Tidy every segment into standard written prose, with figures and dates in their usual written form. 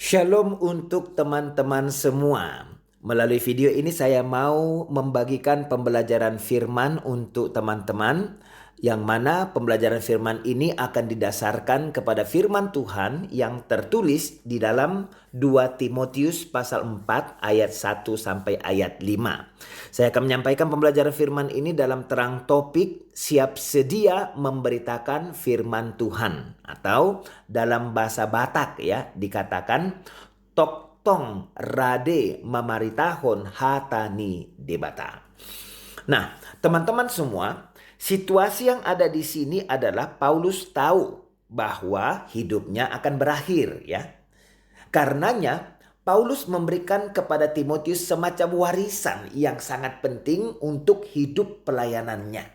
Shalom untuk teman-teman semua. Melalui video ini saya mau membagikan pembelajaran firman untuk teman-teman, yang mana pembelajaran firman ini akan didasarkan kepada firman Tuhan yang tertulis di dalam 2 Timotius pasal 4 ayat 1 sampai ayat 5. Saya akan menyampaikan pembelajaran firman ini dalam terang topik siap sedia memberitakan firman Tuhan, atau dalam bahasa Batak ya dikatakan tok tong rade mamaritahon hatani debata. Nah, teman-teman semua, situasi yang ada di sini adalah Paulus tahu bahwa hidupnya akan berakhir ya. Karenanya Paulus memberikan kepada Timotius semacam warisan yang sangat penting untuk hidup pelayanannya.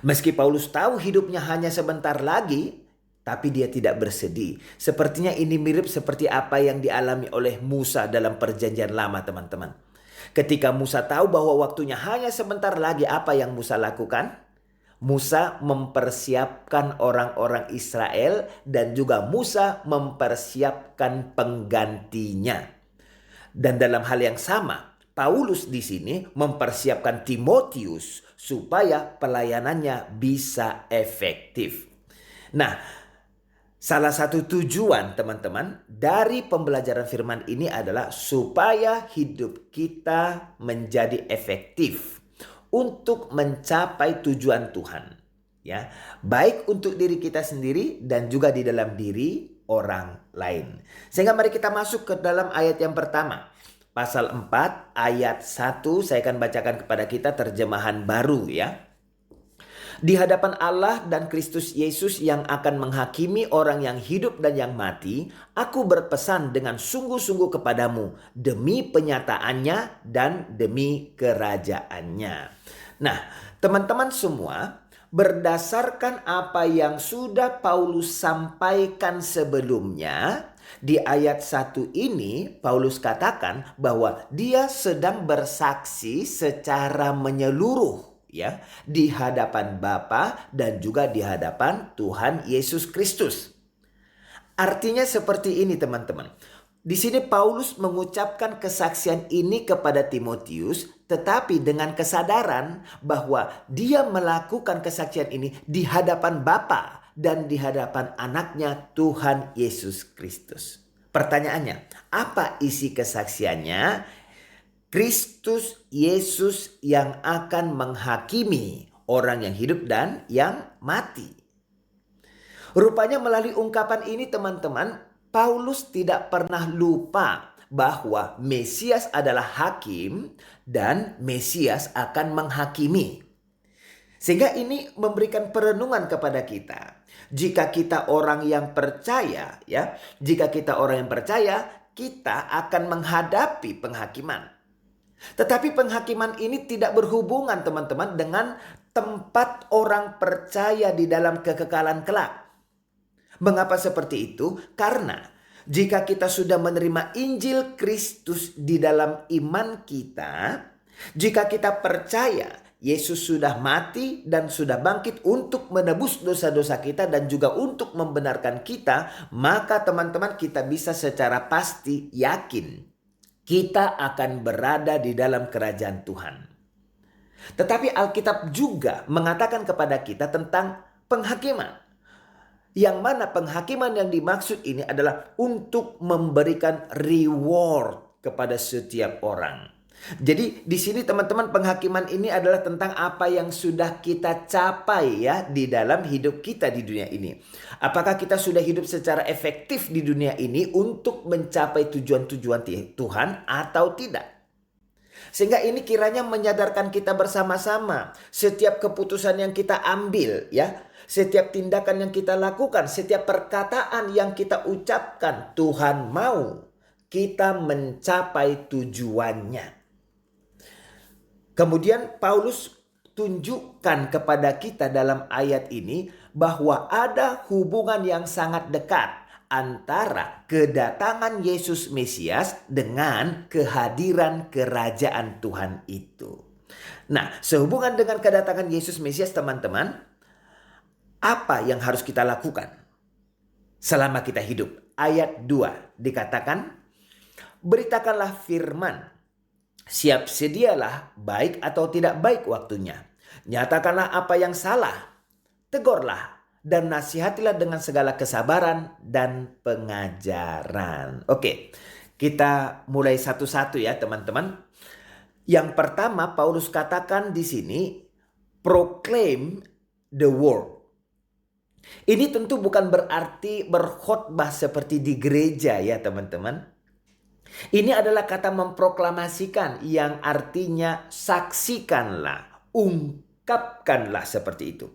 Meski Paulus tahu hidupnya hanya sebentar lagi, tapi dia tidak bersedih. Sepertinya ini mirip seperti apa yang dialami oleh Musa dalam perjanjian lama, teman-teman. Ketika Musa tahu bahwa waktunya hanya sebentar lagi, apa yang Musa lakukan? Musa mempersiapkan orang-orang Israel dan juga Musa mempersiapkan penggantinya. Dan dalam hal yang sama, Paulus di sini mempersiapkan Timotius supaya pelayanannya bisa efektif. Nah, salah satu tujuan teman-teman dari pembelajaran firman ini adalah supaya hidup kita menjadi efektif untuk mencapai tujuan Tuhan, ya, baik untuk diri kita sendiri dan juga di dalam diri orang lain. Sehingga mari kita masuk ke dalam ayat yang pertama. Pasal 4 ayat 1 saya akan bacakan kepada kita terjemahan baru ya. Di hadapan Allah dan Kristus Yesus yang akan menghakimi orang yang hidup dan yang mati, aku berpesan dengan sungguh-sungguh kepadamu demi penyataannya dan demi kerajaannya. Nah, teman-teman semua, berdasarkan apa yang sudah Paulus sampaikan sebelumnya, di ayat 1 ini Paulus katakan bahwa dia sedang bersaksi secara menyeluruh ya di hadapan Bapa dan juga di hadapan Tuhan Yesus Kristus. Artinya seperti ini teman-teman. Di sini Paulus mengucapkan kesaksian ini kepada Timotius, tetapi dengan kesadaran bahwa dia melakukan kesaksian ini di hadapan Bapa dan di hadapan anaknya Tuhan Yesus Kristus. Pertanyaannya, apa isi kesaksiannya? Kristus Yesus yang akan menghakimi orang yang hidup dan yang mati. Rupanya melalui ungkapan ini teman-teman, Paulus tidak pernah lupa bahwa Mesias adalah hakim dan Mesias akan menghakimi. Sehingga ini memberikan perenungan kepada kita. Jika kita orang yang percaya ya, jika kita orang yang percaya, kita akan menghadapi penghakiman. Tetapi penghakiman ini tidak berhubungan teman-teman dengan tempat orang percaya di dalam kekekalan kelak. Mengapa seperti itu? Karena jika kita sudah menerima Injil Kristus di dalam iman kita, jika kita percaya Yesus sudah mati dan sudah bangkit untuk menebus dosa-dosa kita dan juga untuk membenarkan kita, maka teman-teman kita bisa secara pasti yakin kita akan berada di dalam kerajaan Tuhan. Tetapi Alkitab juga mengatakan kepada kita tentang penghakiman. Yang mana penghakiman yang dimaksud ini adalah untuk memberikan reward kepada setiap orang. Jadi di sini teman-teman penghakiman ini adalah tentang apa yang sudah kita capai ya di dalam hidup kita di dunia ini. Apakah kita sudah hidup secara efektif di dunia ini untuk mencapai tujuan-tujuan Tuhan atau tidak? Sehingga ini kiranya menyadarkan kita bersama-sama. Setiap keputusan yang kita ambil ya, setiap tindakan yang kita lakukan, setiap perkataan yang kita ucapkan, Tuhan mau kita mencapai tujuannya. Kemudian Paulus tunjukkan kepada kita dalam ayat ini bahwa ada hubungan yang sangat dekat antara kedatangan Yesus Mesias dengan kehadiran kerajaan Tuhan itu. Nah, sehubungan dengan kedatangan Yesus Mesias teman-teman, apa yang harus kita lakukan selama kita hidup? ayat 2 dikatakan, beritakanlah firman, siap sedialah baik atau tidak baik waktunya. Nyatakanlah apa yang salah, tegurlah dan nasihatilah dengan segala kesabaran dan pengajaran. Oke, kita mulai satu-satu ya teman-teman. Yang pertama Paulus katakan di sini, proclaim the word. Ini tentu bukan berarti berkhotbah seperti di gereja ya teman-teman. Ini adalah kata memproklamasikan yang artinya saksikanlah, ungkapkanlah seperti itu.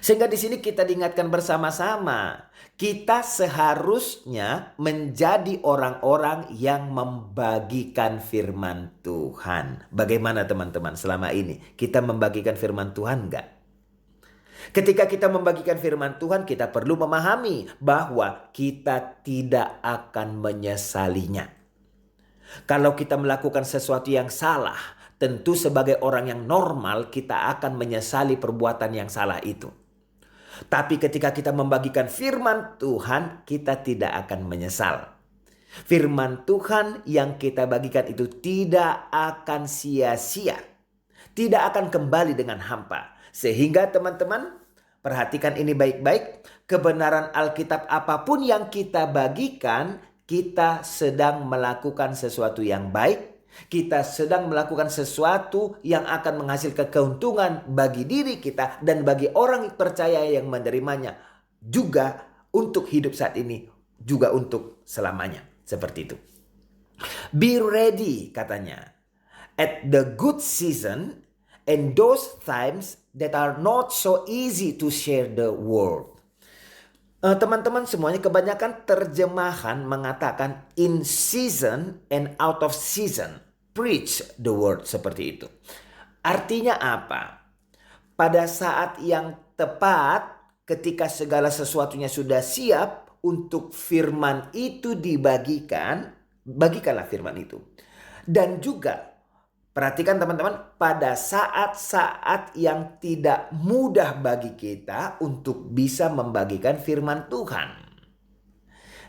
Sehingga di sini kita diingatkan bersama-sama, kita seharusnya menjadi orang-orang yang membagikan firman Tuhan. Bagaimana teman-teman selama ini? Kita membagikan firman Tuhan enggak? Ketika kita membagikan firman Tuhan, kita perlu memahami bahwa kita tidak akan menyesalinya. Kalau kita melakukan sesuatu yang salah, tentu sebagai orang yang normal kita akan menyesali perbuatan yang salah itu. Tapi ketika kita membagikan firman Tuhan, kita tidak akan menyesal. Firman Tuhan yang kita bagikan itu tidak akan sia-sia. Tidak akan kembali dengan hampa. Sehingga teman-teman, perhatikan ini baik-baik. Kebenaran Alkitab apapun yang kita bagikan, kita sedang melakukan sesuatu yang baik. Kita sedang melakukan sesuatu yang akan menghasilkan keuntungan bagi diri kita dan bagi orang percaya yang menerimanya. Juga untuk hidup saat ini, juga untuk selamanya. Seperti itu. Be ready katanya. At the good season and those times that are not so easy to share the word. Teman-teman semuanya, kebanyakan terjemahan mengatakan in season and out of season. Preach the word, seperti itu. Artinya apa? Pada saat yang tepat, ketika segala sesuatunya sudah siap untuk firman itu dibagikan, bagikanlah firman itu. Dan juga perhatikan teman-teman, pada saat-saat yang tidak mudah bagi kita untuk bisa membagikan firman Tuhan.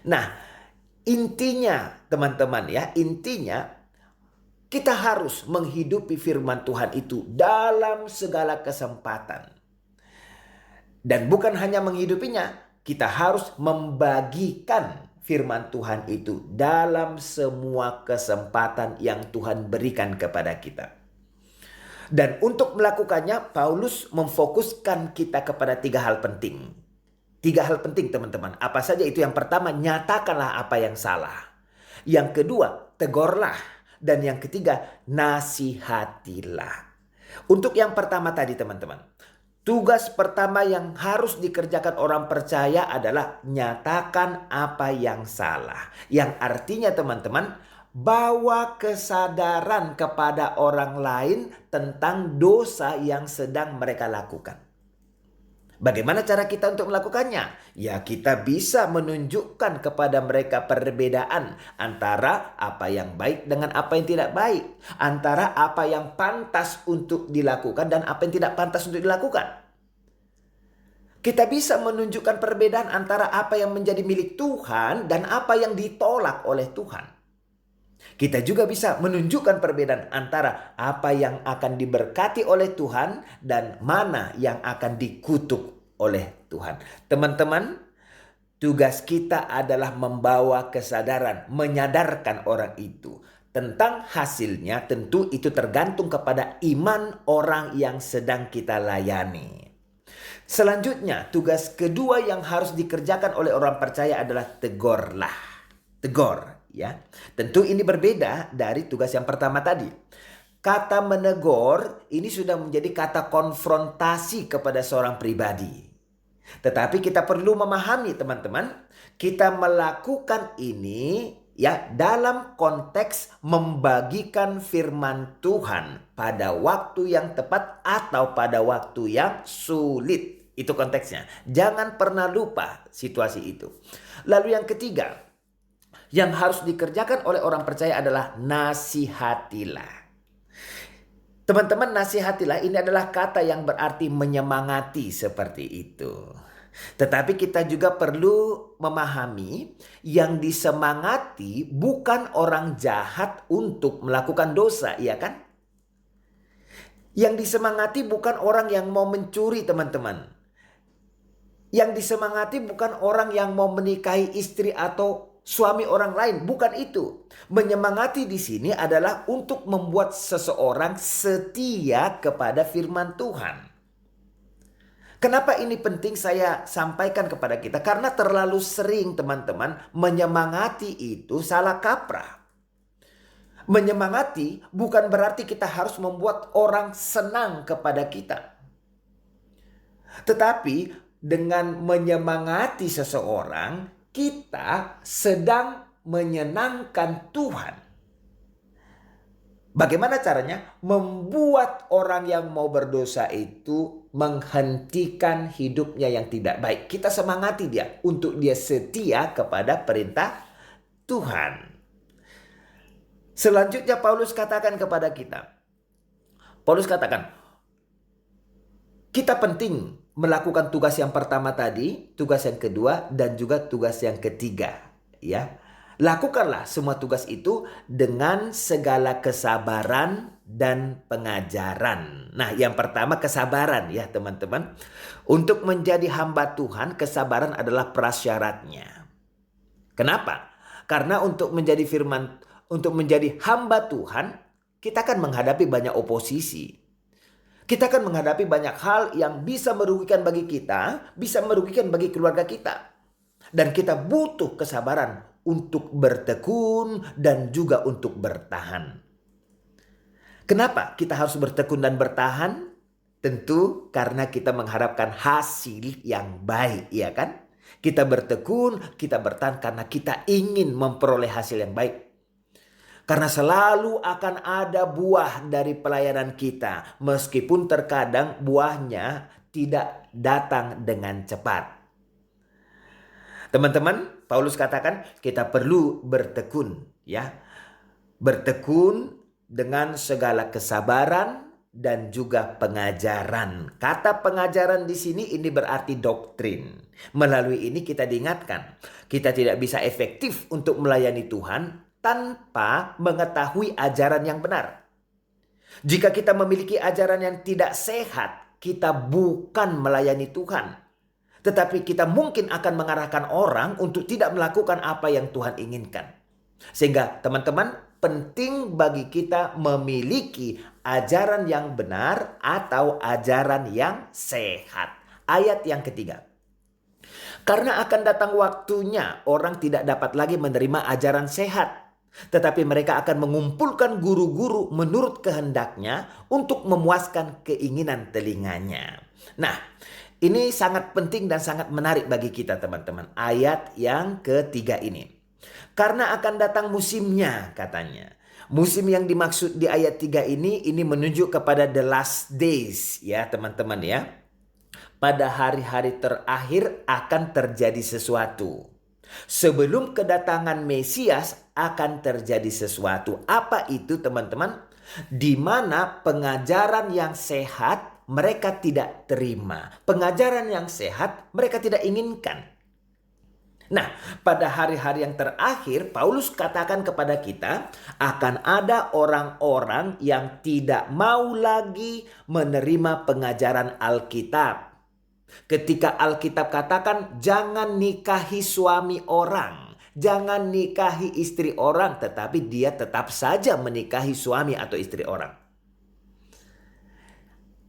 Nah, intinya teman-teman ya, intinya kita harus menghidupi firman Tuhan itu dalam segala kesempatan. Dan bukan hanya menghidupinya, kita harus membagikan firman Tuhan itu dalam semua kesempatan yang Tuhan berikan kepada kita. Dan untuk melakukannya, Paulus memfokuskan kita kepada 3 hal penting. 3 hal penting teman-teman. Apa saja itu? Yang pertama, nyatakanlah apa yang salah. Yang kedua, tegurlah. Dan yang ketiga, nasihatilah. Untuk yang pertama tadi teman-teman, tugas pertama yang harus dikerjakan orang percaya adalah nyatakan apa yang salah. Yang artinya teman-teman, bawa kesadaran kepada orang lain tentang dosa yang sedang mereka lakukan. Bagaimana cara kita untuk melakukannya? Ya, kita bisa menunjukkan kepada mereka perbedaan antara apa yang baik dengan apa yang tidak baik. Antara apa yang pantas untuk dilakukan dan apa yang tidak pantas untuk dilakukan. Kita bisa menunjukkan perbedaan antara apa yang menjadi milik Tuhan dan apa yang ditolak oleh Tuhan. Kita juga bisa menunjukkan perbedaan antara apa yang akan diberkati oleh Tuhan dan mana yang akan dikutuk oleh Tuhan. Teman-teman, tugas kita adalah membawa kesadaran, menyadarkan orang itu. Tentang hasilnya tentu itu tergantung kepada iman orang yang sedang kita layani. Selanjutnya, tugas kedua yang harus dikerjakan oleh orang percaya adalah tegurlah. Tegur. Ya, tentu ini berbeda dari tugas yang pertama tadi. Kata menegur ini sudah menjadi kata konfrontasi kepada seorang pribadi. Tetapi kita perlu memahami teman-teman, kita melakukan ini ya dalam konteks membagikan firman Tuhan pada waktu yang tepat atau pada waktu yang sulit. Itu konteksnya. Jangan pernah lupa situasi itu. Lalu yang ketiga, yang harus dikerjakan oleh orang percaya adalah nasihatilah. Teman-teman, nasihatilah ini adalah kata yang berarti menyemangati seperti itu. Tetapi kita juga perlu memahami yang disemangati bukan orang jahat untuk melakukan dosa, iya kan? Yang disemangati bukan orang yang mau mencuri, teman-teman. Yang disemangati bukan orang yang mau menikahi istri atau suami orang lain, bukan itu. Menyemangati di sini adalah untuk membuat seseorang setia kepada firman Tuhan. Kenapa ini penting saya sampaikan kepada kita? Karena terlalu sering teman-teman menyemangati itu salah kaprah. Menyemangati bukan berarti kita harus membuat orang senang kepada kita. Tetapi dengan menyemangati seseorang, kita sedang menyenangkan Tuhan. Bagaimana caranya? Membuat orang yang mau berdosa itu menghentikan hidupnya yang tidak baik. Kita semangati dia untuk dia setia kepada perintah Tuhan. Selanjutnya Paulus katakan kepada kita. Paulus katakan, kita penting melakukan tugas yang pertama tadi, tugas yang kedua, dan juga tugas yang ketiga. Ya, lakukanlah semua tugas itu dengan segala kesabaran dan pengajaran. Nah, yang pertama kesabaran ya teman-teman. Untuk menjadi hamba Tuhan, kesabaran adalah prasyaratnya. Kenapa? Karena untuk menjadi hamba Tuhan, kita akan menghadapi banyak oposisi. Kita akan menghadapi banyak hal yang bisa merugikan bagi kita, bisa merugikan bagi keluarga kita. Dan kita butuh kesabaran untuk bertekun dan juga untuk bertahan. Kenapa kita harus bertekun dan bertahan? Tentu karena kita mengharapkan hasil yang baik, ya kan? Kita bertekun, kita bertahan karena kita ingin memperoleh hasil yang baik. Karena selalu akan ada buah dari pelayanan kita, meskipun terkadang buahnya tidak datang dengan cepat. Teman-teman, Paulus katakan kita perlu bertekun, ya. Bertekun dengan segala kesabaran dan juga pengajaran. Kata pengajaran di sini ini berarti doktrin. Melalui ini kita diingatkan, kita tidak bisa efektif untuk melayani Tuhan tanpa mengetahui ajaran yang benar. Jika kita memiliki ajaran yang tidak sehat, kita bukan melayani Tuhan. Tetapi kita mungkin akan mengarahkan orang untuk tidak melakukan apa yang Tuhan inginkan. Sehingga teman-teman, penting bagi kita memiliki ajaran yang benar atau ajaran yang sehat. Ayat yang ketiga. Karena akan datang waktunya orang tidak dapat lagi menerima ajaran sehat. Tetapi mereka akan mengumpulkan guru-guru menurut kehendaknya untuk memuaskan keinginan telinganya. Nah, ini sangat penting dan sangat menarik bagi kita teman-teman. Ayat yang ketiga ini. Karena akan datang musimnya katanya. Musim yang dimaksud di ayat 3 ini menunjuk kepada the last days ya teman-teman ya. Pada hari-hari terakhir akan terjadi sesuatu. Sebelum kedatangan Mesias akan terjadi sesuatu. Apa itu teman-teman? Di mana pengajaran yang sehat mereka tidak terima. Pengajaran yang sehat mereka tidak inginkan. Nah, pada hari-hari yang terakhir Paulus katakan kepada kita akan ada orang-orang yang tidak mau lagi menerima pengajaran Alkitab. Ketika Alkitab katakan jangan nikahi suami orang, jangan nikahi istri orang, tetapi dia tetap saja menikahi suami atau istri orang.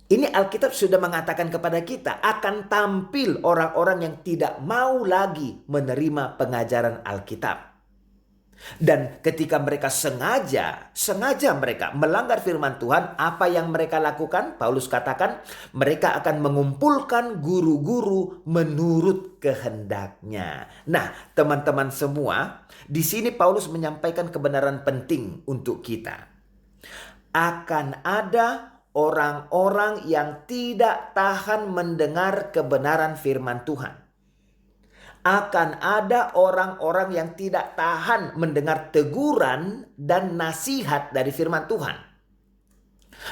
Ini Alkitab sudah mengatakan kepada kita akan tampil orang-orang yang tidak mau lagi menerima pengajaran Alkitab. Dan ketika mereka sengaja mereka melanggar firman Tuhan, apa yang mereka lakukan? Paulus katakan mereka akan mengumpulkan guru-guru menurut kehendaknya. Nah, teman-teman semua, di sini Paulus menyampaikan kebenaran penting untuk kita. Akan ada orang-orang yang tidak tahan mendengar kebenaran firman Tuhan. Akan ada orang-orang yang tidak tahan mendengar teguran dan nasihat dari firman Tuhan.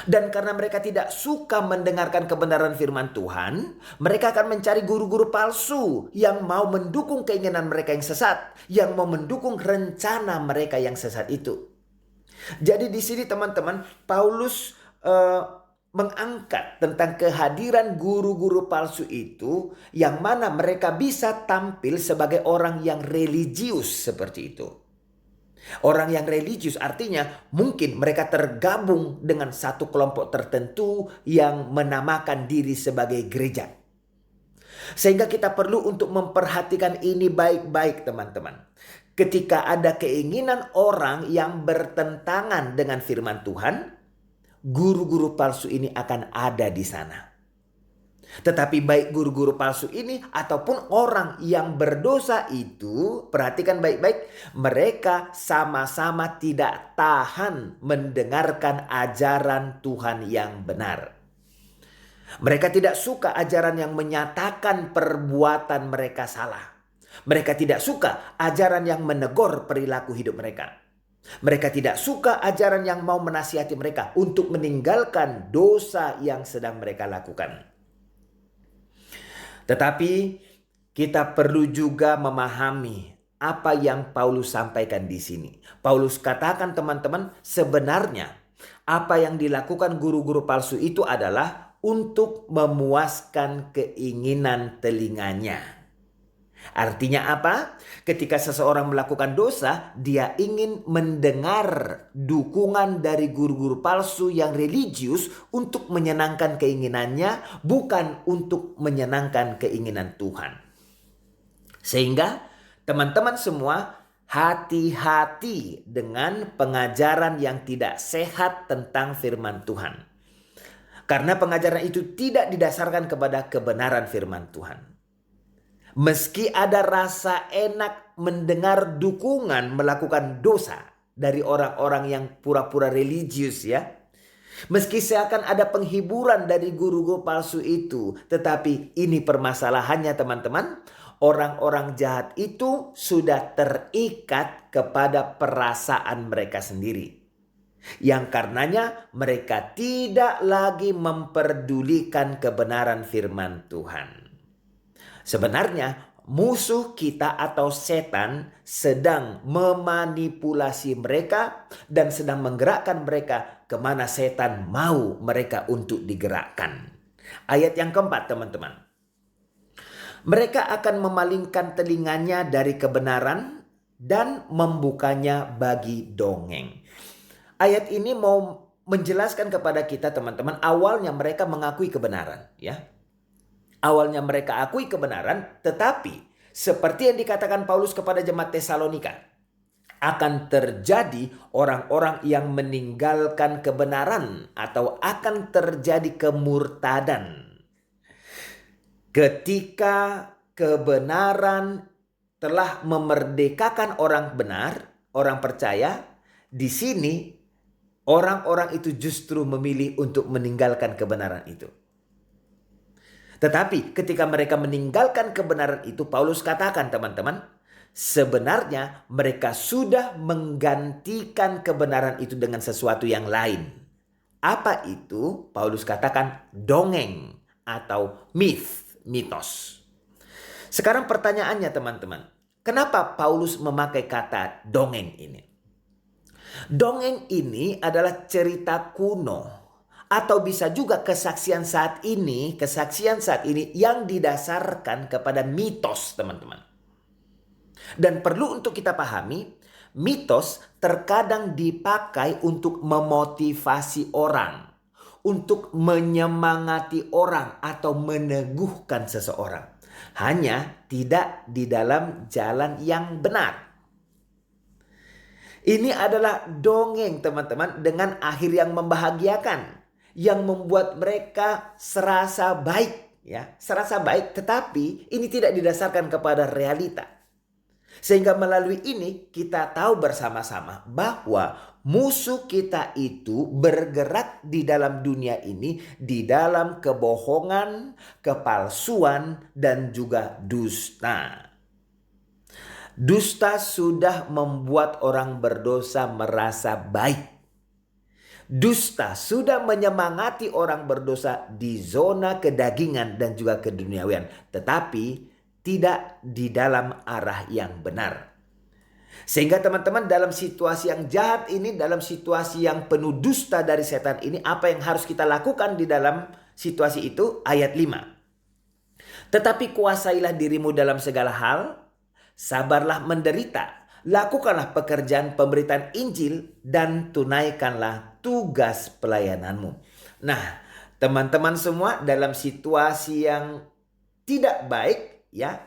Dan karena mereka tidak suka mendengarkan kebenaran firman Tuhan, mereka akan mencari guru-guru palsu yang mau mendukung keinginan mereka yang sesat, yang mau mendukung rencana mereka yang sesat itu. Jadi di sini teman-teman, Paulus mengangkat tentang kehadiran guru-guru palsu itu, yang mana mereka bisa tampil sebagai orang yang religius seperti itu. Orang yang religius artinya mungkin mereka tergabung dengan satu kelompok tertentu yang menamakan diri sebagai gereja. Sehingga kita perlu untuk memperhatikan ini baik-baik teman-teman. Ketika ada keinginan orang yang bertentangan dengan firman Tuhan, guru-guru palsu ini akan ada di sana. Tetapi baik guru-guru palsu ini ataupun orang yang berdosa itu, perhatikan baik-baik, mereka sama-sama tidak tahan mendengarkan ajaran Tuhan yang benar. Mereka tidak suka ajaran yang menyatakan perbuatan mereka salah. Mereka tidak suka ajaran yang menegur perilaku hidup mereka. Mereka tidak suka ajaran yang mau menasihati mereka untuk meninggalkan dosa yang sedang mereka lakukan. Tetapi kita perlu juga memahami apa yang Paulus sampaikan di sini. Paulus katakan teman-teman, sebenarnya apa yang dilakukan guru-guru palsu itu adalah untuk memuaskan keinginan telinganya. Artinya apa? Ketika seseorang melakukan dosa, dia ingin mendengar dukungan dari guru-guru palsu yang religius untuk menyenangkan keinginannya, bukan untuk menyenangkan keinginan Tuhan. Sehingga teman-teman semua hati-hati dengan pengajaran yang tidak sehat tentang firman Tuhan. Karena pengajaran itu tidak didasarkan kepada kebenaran firman Tuhan. Meski ada rasa enak mendengar dukungan melakukan dosa dari orang-orang yang pura-pura religius ya. Meski seakan ada penghiburan dari guru-guru palsu itu. Tetapi ini permasalahannya teman-teman. Orang-orang jahat itu sudah terikat kepada perasaan mereka sendiri. Yang karenanya mereka tidak lagi memperdulikan kebenaran firman Tuhan. Sebenarnya musuh kita atau setan sedang memanipulasi mereka dan sedang menggerakkan mereka kemana setan mau mereka untuk digerakkan. Ayat yang keempat teman-teman. Mereka akan memalingkan telinganya dari kebenaran dan membukanya bagi dongeng. Ayat ini mau menjelaskan kepada kita teman-teman, awalnya mereka mengakui kebenaran ya. Awalnya mereka akui kebenaran, tetapi seperti yang dikatakan Paulus kepada jemaat Tesalonika, akan terjadi orang-orang yang meninggalkan kebenaran atau akan terjadi kemurtadan. Ketika kebenaran telah memerdekakan orang benar, orang percaya, di sini orang-orang itu justru memilih untuk meninggalkan kebenaran itu. Tetapi ketika mereka meninggalkan kebenaran itu, Paulus katakan teman-teman, sebenarnya mereka sudah menggantikan kebenaran itu dengan sesuatu yang lain. Apa itu? Paulus katakan dongeng atau mitos. Sekarang pertanyaannya teman-teman, kenapa Paulus memakai kata dongeng ini? Dongeng ini adalah cerita kuno. Atau bisa juga kesaksian saat ini yang didasarkan kepada mitos teman-teman. Dan perlu untuk kita pahami, mitos terkadang dipakai untuk memotivasi orang. Untuk menyemangati orang atau meneguhkan seseorang. Hanya tidak di dalam jalan yang benar. Ini adalah dongeng teman-teman dengan akhir yang membahagiakan. Yang membuat mereka serasa baik ya, serasa baik, tetapi ini tidak didasarkan kepada realita. Sehingga melalui ini kita tahu bersama-sama bahwa musuh kita itu bergerak di dalam dunia ini di dalam kebohongan, kepalsuan dan juga dusta. Dusta sudah membuat orang berdosa merasa baik. Dusta sudah menyemangati orang berdosa di zona kedagingan dan juga keduniawian, tetapi tidak di dalam arah yang benar. Sehingga teman-teman, dalam situasi yang jahat ini, dalam situasi yang penuh dusta dari setan ini, apa yang harus kita lakukan di dalam situasi itu? Ayat 5. Tetapi kuasailah dirimu dalam segala hal, sabarlah menderita, lakukanlah pekerjaan pemberitaan Injil, dan tunaikanlah tugas pelayananmu. Nah, teman-teman semua, dalam situasi yang tidak baik, ya,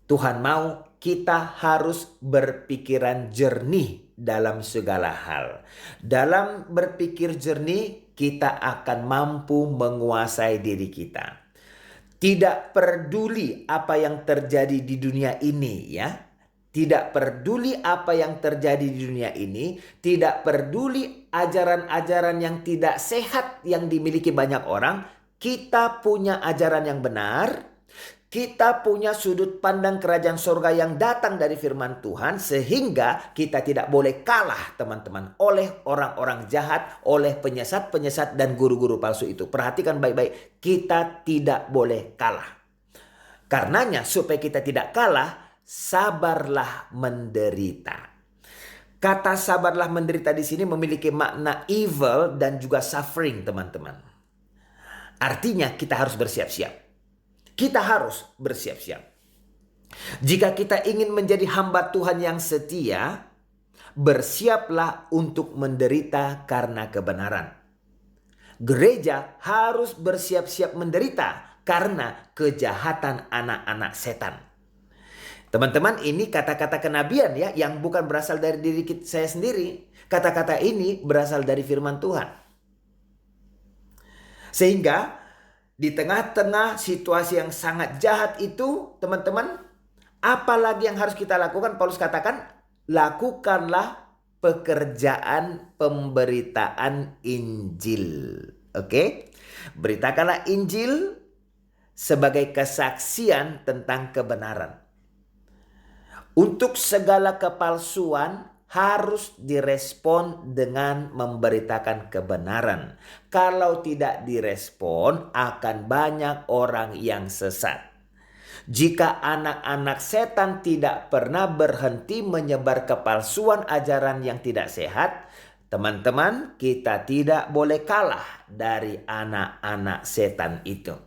Tuhan mau kita harus berpikiran jernih dalam segala hal. Dalam berpikir jernih, kita akan mampu menguasai diri kita. Tidak peduli apa yang terjadi di dunia ini, ya. Tidak peduli apa yang terjadi di dunia ini, tidak peduli ajaran-ajaran yang tidak sehat yang dimiliki banyak orang, kita punya ajaran yang benar, kita punya sudut pandang kerajaan surga yang datang dari firman Tuhan, sehingga kita tidak boleh kalah, teman-teman, oleh orang-orang jahat, oleh penyesat-penyesat dan guru-guru palsu itu. Perhatikan baik-baik, kita tidak boleh kalah. Karenanya, supaya kita tidak kalah, sabarlah menderita. Kata sabarlah menderita di sini memiliki makna evil dan juga suffering, teman-teman. Artinya kita harus bersiap-siap. Kita harus bersiap-siap. Jika kita ingin menjadi hamba Tuhan yang setia, bersiaplah untuk menderita karena kebenaran. Gereja harus bersiap-siap menderita karena kejahatan anak-anak setan. Teman-teman, ini kata-kata kenabian ya, yang bukan berasal dari diri saya sendiri. Kata-kata ini berasal dari firman Tuhan. Sehingga di tengah-tengah situasi yang sangat jahat itu, teman-teman, apalagi yang harus kita lakukan? Paulus katakan, lakukanlah pekerjaan pemberitaan Injil. Oke? Beritakanlah Injil sebagai kesaksian tentang kebenaran. Untuk segala kepalsuan harus direspon dengan memberitakan kebenaran. Kalau tidak direspon, akan banyak orang yang sesat. Jika anak-anak setan tidak pernah berhenti menyebar kepalsuan ajaran yang tidak sehat, teman-teman, kita tidak boleh kalah dari anak-anak setan itu.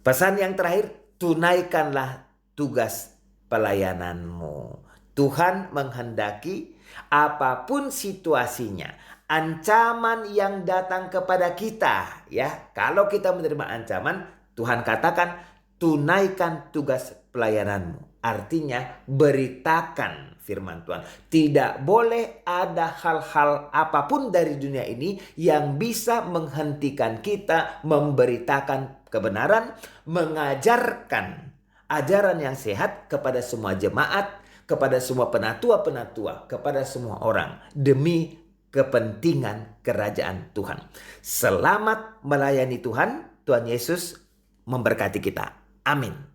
Pesan yang terakhir, tunaikanlah tugas pelayananmu. Tuhan menghendaki apapun situasinya, ancaman yang datang kepada kita, ya. Kalau kita menerima ancaman, Tuhan katakan tunaikan tugas pelayananmu. Artinya beritakan firman Tuhan. Tidak boleh ada hal-hal apapun dari dunia ini yang bisa menghentikan kita memberitakan kebenaran, mengajarkan ajaran yang sehat kepada semua jemaat, kepada semua penatua-penatua, kepada semua orang, demi kepentingan kerajaan Tuhan. Selamat melayani Tuhan. Tuhan Yesus memberkati kita. Amin.